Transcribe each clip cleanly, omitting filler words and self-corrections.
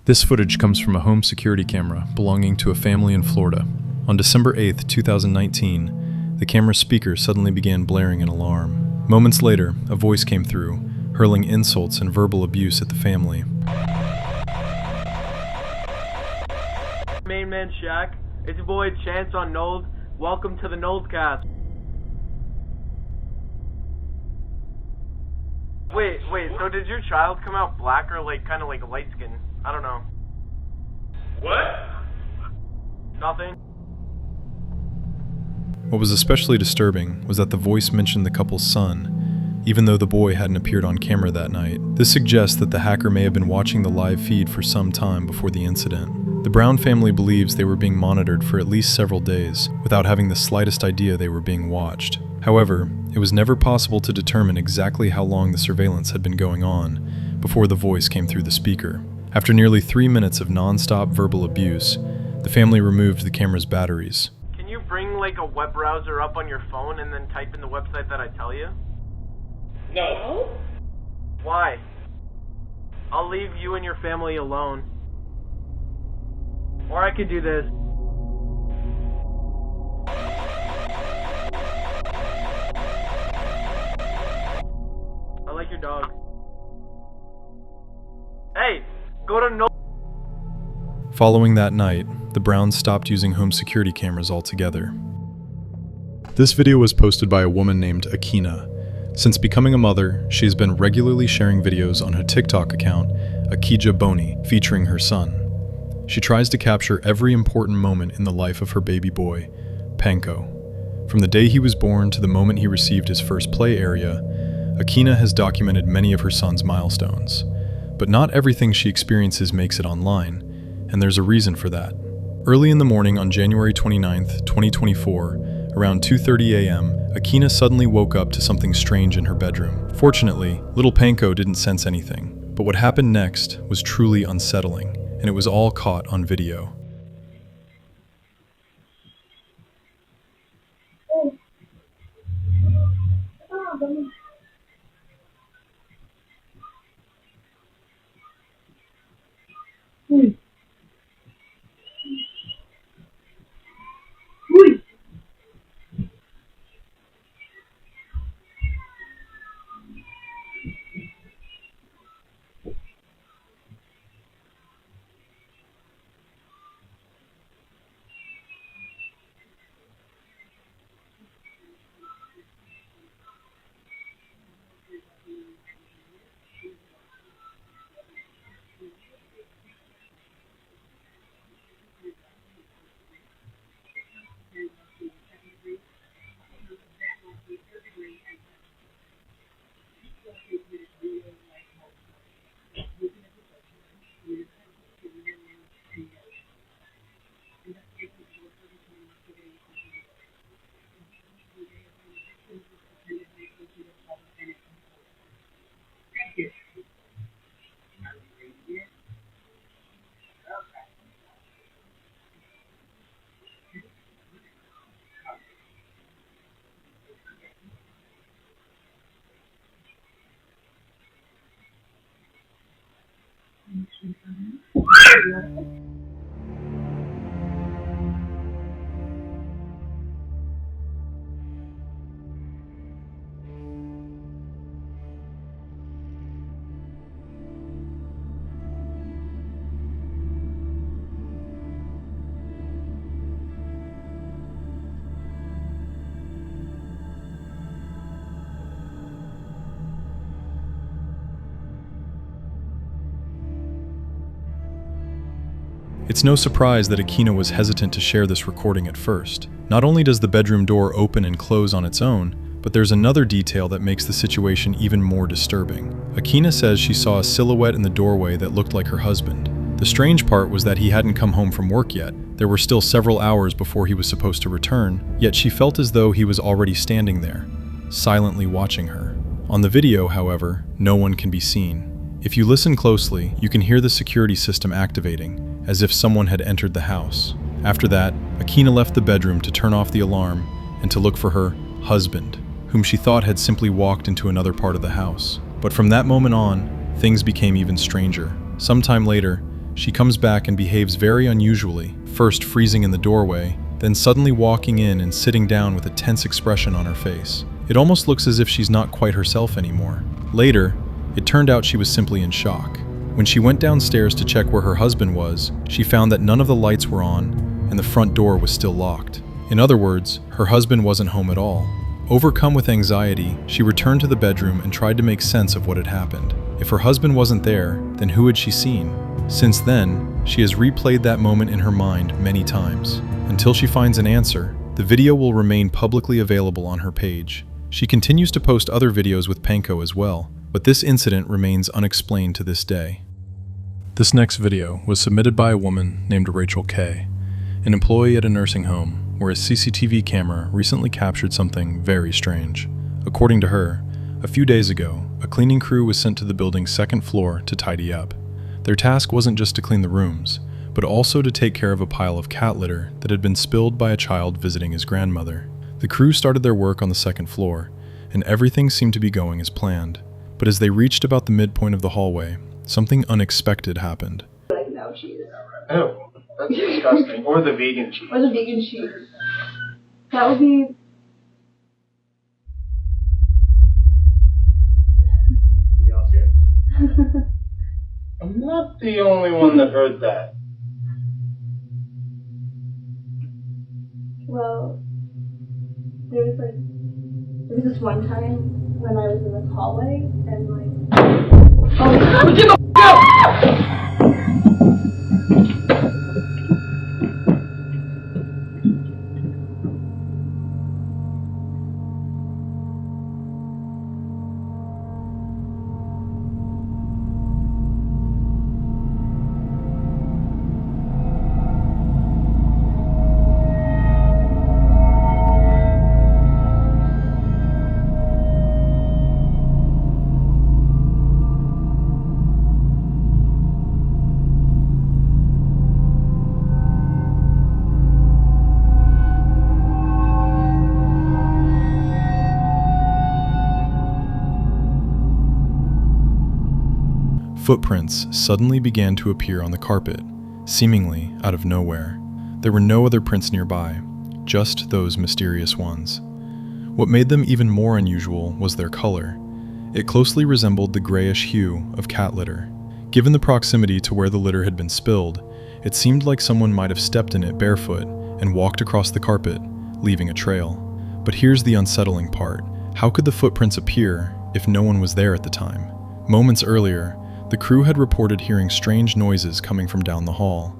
This footage comes from a home security camera belonging to a family in Florida. On December 8, 2019, the camera's speaker suddenly began blaring an alarm. Moments later, a voice came through, hurling insults and verbal abuse at the family. Main man Shaq, it's your boy Chance on Nold. Welcome to the Noldcast. Wait, so did your child come out black or kind of light skin? I don't know. What? Nothing. What was especially disturbing was that the voice mentioned the couple's son, even though the boy hadn't appeared on camera that night. This suggests that the hacker may have been watching the live feed for some time before the incident. The Brown family believes they were being monitored for at least several days, without having the slightest idea they were being watched. However, it was never possible to determine exactly how long the surveillance had been going on before the voice came through the speaker. After nearly 3 minutes of non-stop verbal abuse, the family removed the camera's batteries. Can you bring a web browser up on your phone and then type in the website that I tell you? No. Why? I'll leave you and your family alone. Or I could do this. I like your dog. Hey, go to no. Following that night, the Browns stopped using home security cameras altogether. This video was posted by a woman named Akina. Since becoming a mother, she has been regularly sharing videos on her TikTok account, Akija Boni, featuring her son. She tries to capture every important moment in the life of her baby boy, Panko. From the day he was born to the moment he received his first play area, Akina has documented many of her son's milestones. But not everything she experiences makes it online, and there's a reason for that. Early in the morning on January 29th, 2024, around 2:30 a.m., Akina suddenly woke up to something strange in her bedroom. Fortunately, little Panko didn't sense anything, but what happened next was truly unsettling, and it was all caught on video. It's no surprise that Akina was hesitant to share this recording at first. Not only does the bedroom door open and close on its own, but there's another detail that makes the situation even more disturbing. Akina says she saw a silhouette in the doorway that looked like her husband. The strange part was that he hadn't come home from work yet. There were still several hours before he was supposed to return, yet she felt as though he was already standing there, silently watching her. On the video, however, no one can be seen. If you listen closely, you can hear the security system activating, as if someone had entered the house. After that, Akina left the bedroom to turn off the alarm and to look for her husband, whom she thought had simply walked into another part of the house. But from that moment on, things became even stranger. Sometime later, She comes back and behaves very unusually, first freezing in the doorway, then suddenly walking in and sitting down with a tense expression on her face. It almost looks as if she's not quite herself anymore. Later, it turned out she was simply in shock. When she went downstairs to check where her husband was, she found that none of the lights were on and the front door was still locked. In other words, her husband wasn't home at all. Overcome with anxiety, she returned to the bedroom and tried to make sense of what had happened. If her husband wasn't there, then who had she seen? Since then, she has replayed that moment in her mind many times. Until she finds an answer, the video will remain publicly available on her page. She continues to post other videos with Panko as well, but this incident remains unexplained to this day. This next video was submitted by a woman named Rachel K., an employee at a nursing home, where a CCTV camera recently captured something very strange. According to her, a few days ago, a cleaning crew was sent to the building's second floor to tidy up. Their task wasn't just to clean the rooms, but also to take care of a pile of cat litter that had been spilled by a child visiting his grandmother. The crew started their work on the second floor, and everything seemed to be going as planned. But as they reached about the midpoint of the hallway, something unexpected happened. Like no cheese. Oh, that's disgusting. Or the vegan cheese. Or the vegan cheese. That would be... Y'all see it? I'm not the only one that heard that. Well, there was this one time when I was in this hallway and Footprints suddenly began to appear on the carpet, seemingly out of nowhere. There were no other prints nearby, just those mysterious ones. What made them even more unusual was their color. It closely resembled the grayish hue of cat litter. Given the proximity to where the litter had been spilled, it seemed like someone might have stepped in it barefoot and walked across the carpet, leaving a trail. But here's the unsettling part. How could the footprints appear if no one was there at the time? Moments earlier, the crew had reported hearing strange noises coming from down the hall.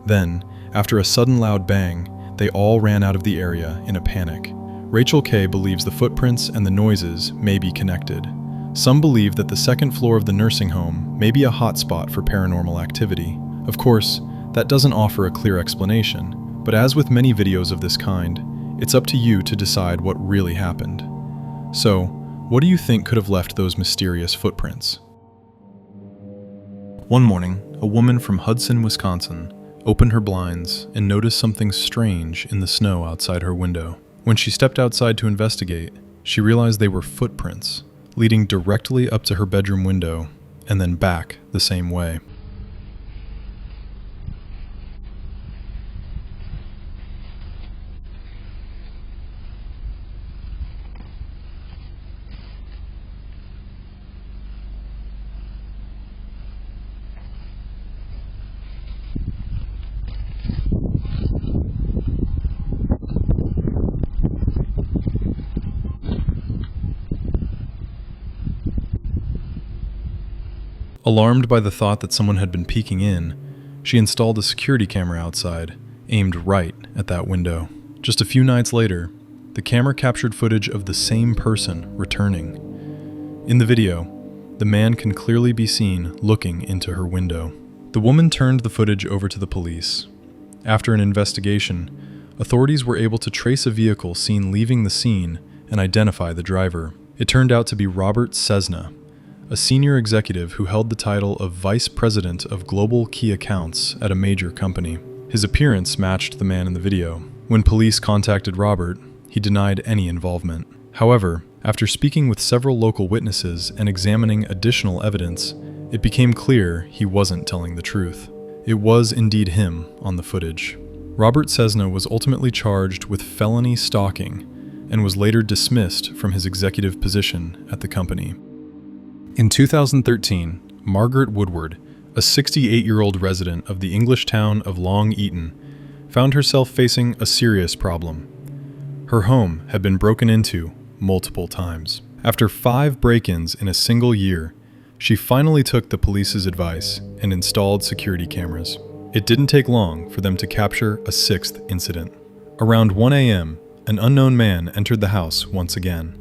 Then, after a sudden loud bang, they all ran out of the area in a panic. Rachel K. believes the footprints and the noises may be connected. Some believe that the second floor of the nursing home may be a hotspot for paranormal activity. Of course, that doesn't offer a clear explanation, but as with many videos of this kind, it's up to you to decide what really happened. So, what do you think could have left those mysterious footprints? One morning, a woman from Hudson, Wisconsin, opened her blinds and noticed something strange in the snow outside her window. When she stepped outside to investigate, she realized they were footprints, leading directly up to her bedroom window and then back the same way. Alarmed by the thought that someone had been peeking in, she installed a security camera outside, aimed right at that window. Just a few nights later, the camera captured footage of the same person returning. In the video, the man can clearly be seen looking into her window. The woman turned the footage over to the police. After an investigation, authorities were able to trace a vehicle seen leaving the scene and identify the driver. It turned out to be Robert Cessna, a senior executive who held the title of Vice President of Global Key Accounts at a major company. His appearance matched the man in the video. When police contacted Robert, he denied any involvement. However, after speaking with several local witnesses and examining additional evidence, it became clear he wasn't telling the truth. It was indeed him on the footage. Robert Cessna was ultimately charged with felony stalking and was later dismissed from his executive position at the company. In 2013, Margaret Woodward, a 68-year-old resident of the English town of Long Eaton, found herself facing a serious problem. Her home had been broken into multiple times. After 5 break-ins in a single year, she finally took the police's advice and installed security cameras. It didn't take long for them to capture a 6th incident. Around 1 a.m., an unknown man entered the house once again.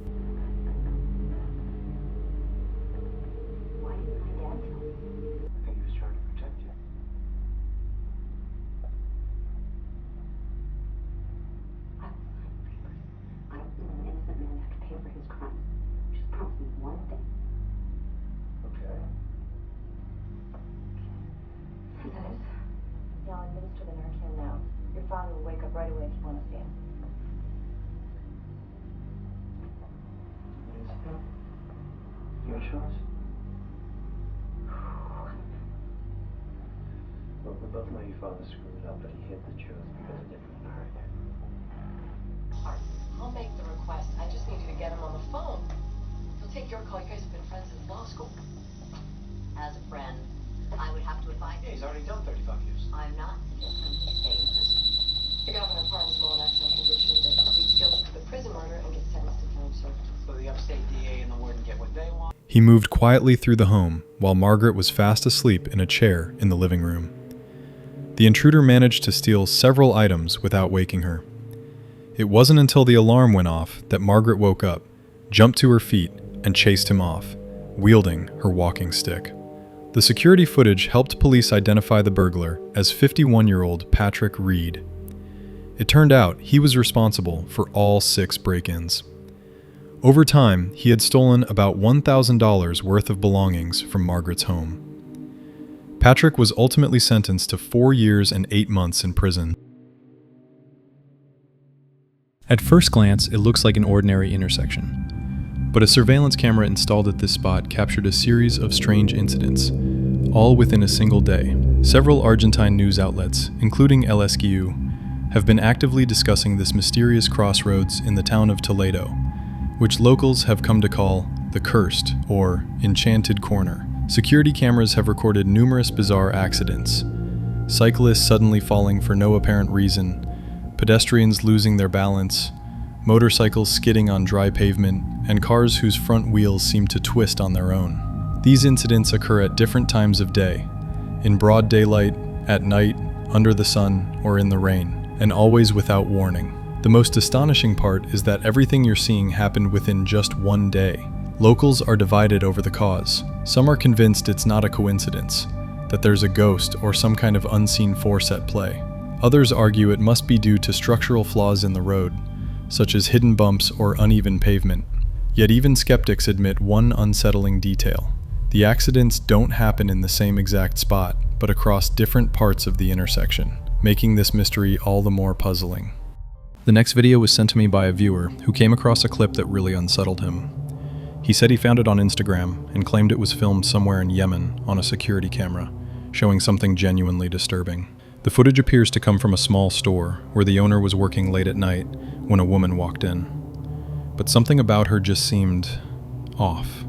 I'll administer the Narcan now. Your father will wake up right away if you want to see him. Your choice. Look, we both know your father screwed up, but he hid the truth because it didn't hurt. I'll make the request. I just need you to get him on the phone. He'll take your call. You guys have been friends since law school. As a friend, I would have to advise you. Yeah, he's already done 35 years. I'm not suggesting he stay in prison. The governor pardons him on accident condition that he pleads guilty to the prison murder and gets sentenced to time served. So the upstate DA and the warden get what they want. He moved quietly through the home while Margaret was fast asleep in a chair in the living room. The intruder managed to steal several items without waking her. It wasn't until the alarm went off that Margaret woke up, jumped to her feet, and chased him off, wielding her walking stick. The security footage helped police identify the burglar as 51-year-old Patrick Reed. It turned out he was responsible for all 6 break-ins. Over time, he had stolen about $1,000 worth of belongings from Margaret's home. Patrick was ultimately sentenced to 4 years and 8 months in prison. At first glance, it looks like an ordinary intersection. But a surveillance camera installed at this spot captured a series of strange incidents, all within a single day. Several Argentine news outlets, including LSQ, have been actively discussing this mysterious crossroads in the town of Toledo, which locals have come to call the Cursed or Enchanted Corner. Security cameras have recorded numerous bizarre accidents. Cyclists suddenly falling for no apparent reason, pedestrians losing their balance, motorcycles skidding on dry pavement, and cars whose front wheels seem to twist on their own. These incidents occur at different times of day, in broad daylight, at night, under the sun, or in the rain, and always without warning. The most astonishing part is that everything you're seeing happened within just one day. Locals are divided over the cause. Some are convinced it's not a coincidence, that there's a ghost or some kind of unseen force at play. Others argue it must be due to structural flaws in the road, such as hidden bumps or uneven pavement. Yet even skeptics admit one unsettling detail. The accidents don't happen in the same exact spot, but across different parts of the intersection, making this mystery all the more puzzling. The next video was sent to me by a viewer who came across a clip that really unsettled him. He said he found it on Instagram and claimed it was filmed somewhere in Yemen on a security camera, showing something genuinely disturbing. The footage appears to come from a small store where the owner was working late at night when a woman walked in. But something about her just seemed off.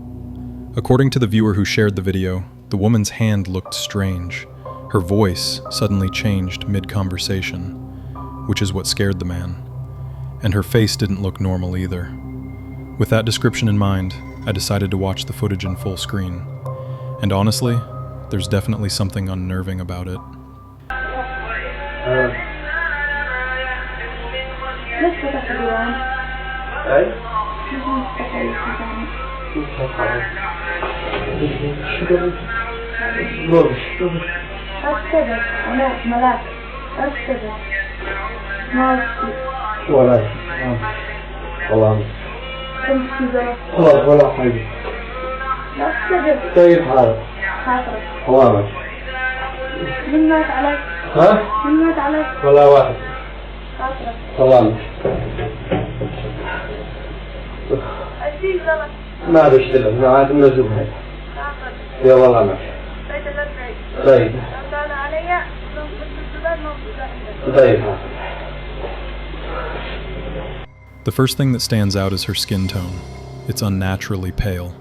According to the viewer who shared the video, the woman's hand looked strange. Her voice suddenly changed mid-conversation, which is what scared the man. And her face didn't look normal either. With that description in mind, I decided to watch the footage in full screen. And honestly, there's definitely something unnerving about it. ولا حاجة. كيف حالك؟ حوامك. من مات عليك؟ ها؟ من مات عليك؟ ولا واحد. سلامك. ما بشتغل، ما عاد منزل هاي. يلا لا طيب طيب. The first thing that stands out is her skin tone. It's unnaturally pale.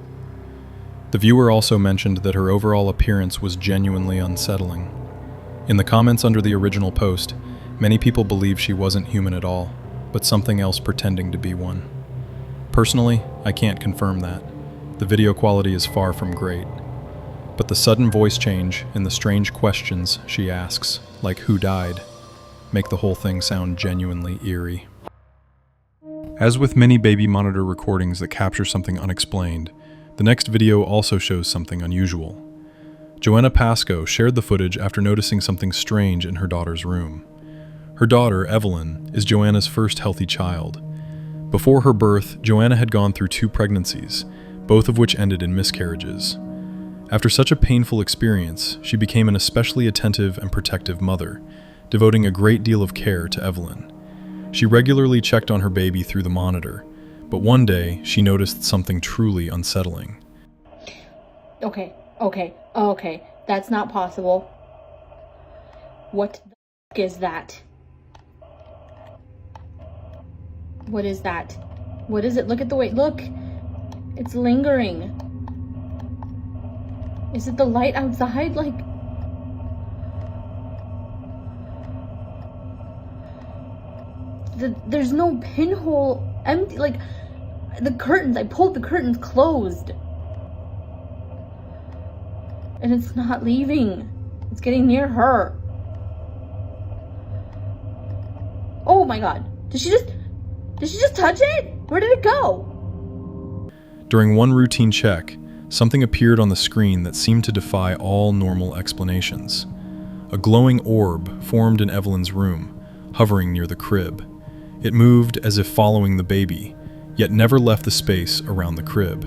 The viewer also mentioned that her overall appearance was genuinely unsettling. In the comments under the original post, many people believe she wasn't human at all, but something else pretending to be one. Personally, I can't confirm that. The video quality is far from great. But the sudden voice change and the strange questions she asks, like who died, make the whole thing sound genuinely eerie. As with many baby monitor recordings that capture something unexplained, the next video also shows something unusual. Joanna Pascoe shared the footage after noticing something strange in her daughter's room. Her daughter, Evelyn, is Joanna's first healthy child. Before her birth, Joanna had gone through 2 pregnancies, both of which ended in miscarriages. After such a painful experience, she became an especially attentive and protective mother, devoting a great deal of care to Evelyn. She regularly checked on her baby through the monitor, but one day she noticed something truly unsettling. Okay, that's not possible. What the f*** is that? What is that? What is it? Look at the way, look! It's lingering. Is it the light outside? Like... there's no pinhole, empty, like, the curtains, I pulled the curtains closed. And it's not leaving. It's getting near her. Oh my god. Did she just touch it? Where did it go? During one routine check, something appeared on the screen that seemed to defy all normal explanations. A glowing orb formed in Evelyn's room, hovering near the crib. It moved as if following the baby, yet never left the space around the crib.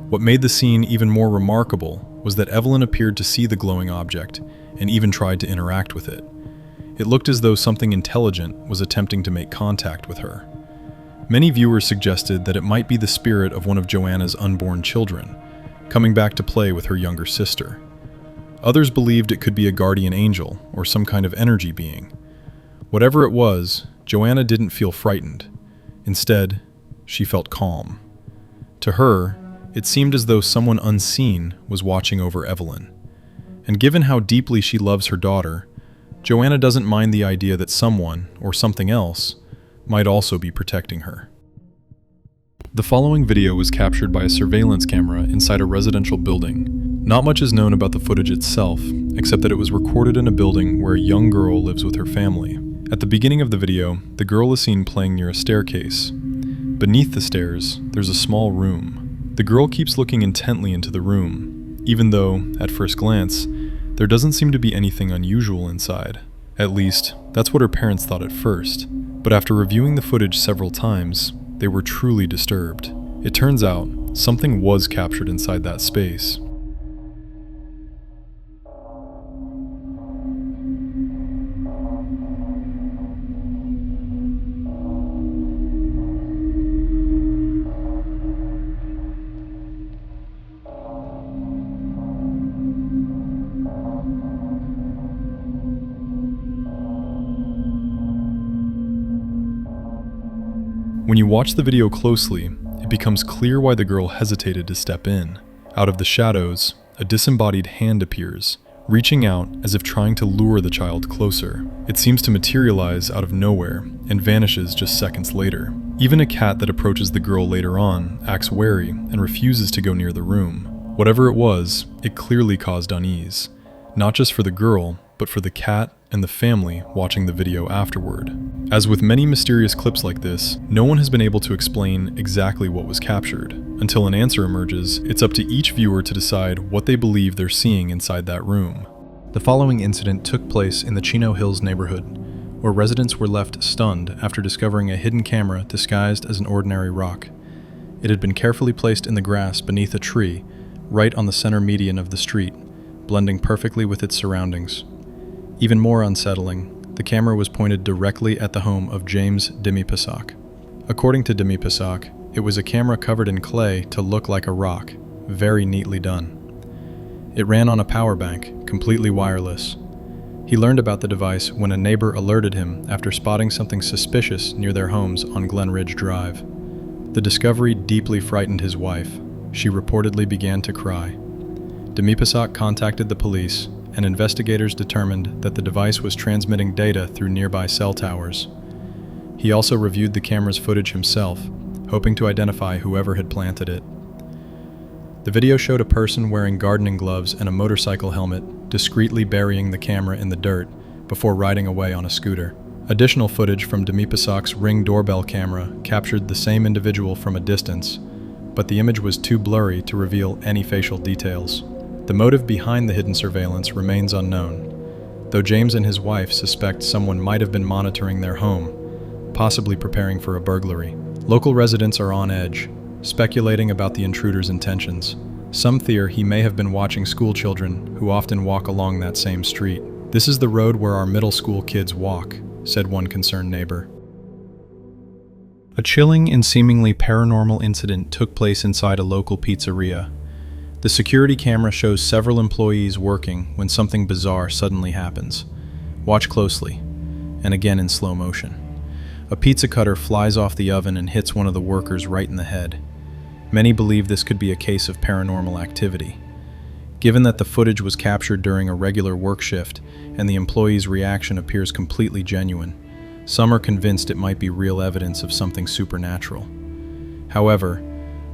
What made the scene even more remarkable was that Evelyn appeared to see the glowing object and even tried to interact with it. It looked as though something intelligent was attempting to make contact with her. Many viewers suggested that it might be the spirit of one of Joanna's unborn children, coming back to play with her younger sister. Others believed it could be a guardian angel or some kind of energy being. Whatever it was, Joanna didn't feel frightened. Instead, she felt calm. To her, it seemed as though someone unseen was watching over Evelyn. And given how deeply she loves her daughter, Joanna doesn't mind the idea that someone, or something else, might also be protecting her. The following video was captured by a surveillance camera inside a residential building. Not much is known about the footage itself, except that it was recorded in a building where a young girl lives with her family. At the beginning of the video, the girl is seen playing near a staircase. Beneath the stairs, there's a small room. The girl keeps looking intently into the room, even though, at first glance, there doesn't seem to be anything unusual inside. At least, that's what her parents thought at first. But after reviewing the footage several times, they were truly disturbed. It turns out, something was captured inside that space. When you watch the video closely, it becomes clear why the girl hesitated to step in. Out of the shadows, a disembodied hand appears, reaching out as if trying to lure the child closer. It seems to materialize out of nowhere and vanishes just seconds later. Even a cat that approaches the girl later on acts wary and refuses to go near the room. Whatever it was, it clearly caused unease, not just for the girl, but for the cat and the family watching the video afterward. As with many mysterious clips like this, no one has been able to explain exactly what was captured. Until an answer emerges, it's up to each viewer to decide what they believe they're seeing inside that room. The following incident took place in the Chino Hills neighborhood, where residents were left stunned after discovering a hidden camera disguised as an ordinary rock. It had been carefully placed in the grass beneath a tree, right on the center median of the street, blending perfectly with its surroundings. Even more unsettling, the camera was pointed directly at the home of James Demi-Passac. According to Demi-Passac, it was a camera covered in clay to look like a rock, very neatly done. It ran on a power bank, completely wireless. He learned about the device when a neighbor alerted him after spotting something suspicious near their homes on Glen Ridge Drive. The discovery deeply frightened his wife. She reportedly began to cry. Demipasak contacted the police, and investigators determined that the device was transmitting data through nearby cell towers. He also reviewed the camera's footage himself, hoping to identify whoever had planted it. The video showed a person wearing gardening gloves and a motorcycle helmet discreetly burying the camera in the dirt before riding away on a scooter. Additional footage from Demipasak's Ring doorbell camera captured the same individual from a distance, but the image was too blurry to reveal any facial details. The motive behind the hidden surveillance remains unknown, though James and his wife suspect someone might have been monitoring their home, possibly preparing for a burglary. Local residents are on edge, speculating about the intruder's intentions. Some fear he may have been watching school children who often walk along that same street. "This is the road where our middle school kids walk," said one concerned neighbor. A chilling and seemingly paranormal incident took place inside a local pizzeria. The security camera shows several employees working when something bizarre suddenly happens. Watch closely, and again in slow motion. A pizza cutter flies off the oven and hits one of the workers right in the head. Many believe this could be a case of paranormal activity. Given that the footage was captured during a regular work shift and the employee's reaction appears completely genuine, some are convinced it might be real evidence of something supernatural. However,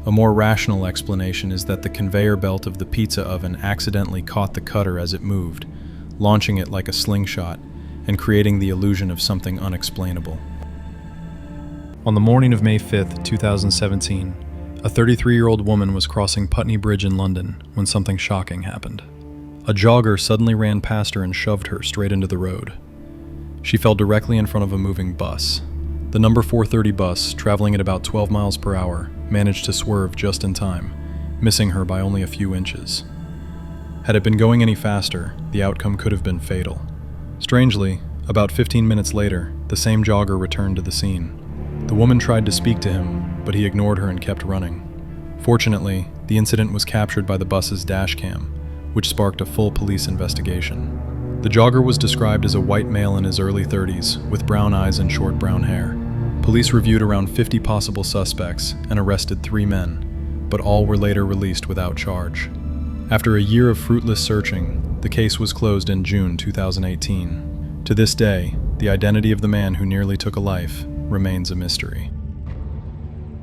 a more rational explanation is that the conveyor belt of the pizza oven accidentally caught the cutter as it moved, launching it like a slingshot and creating the illusion of something unexplainable. On the morning of May 5th, 2017, a 33-year-old woman was crossing Putney Bridge in London when something shocking happened. A jogger suddenly ran past her and shoved her straight into the road. She fell directly in front of a moving bus. The number 430 bus, traveling at about 12 miles per hour, managed to swerve just in time, missing her by only a few inches. Had it been going any faster, the outcome could have been fatal. Strangely, about 15 minutes later, the same jogger returned to the scene. The woman tried to speak to him, but he ignored her and kept running. Fortunately, the incident was captured by the bus's dash cam, which sparked a full police investigation. The jogger was described as a white male in his early 30s, with brown eyes and short brown hair. Police reviewed around 50 possible suspects and arrested 3 men, but all were later released without charge. After a year of fruitless searching, the case was closed in June 2018. To this day, the identity of the man who nearly took a life remains a mystery.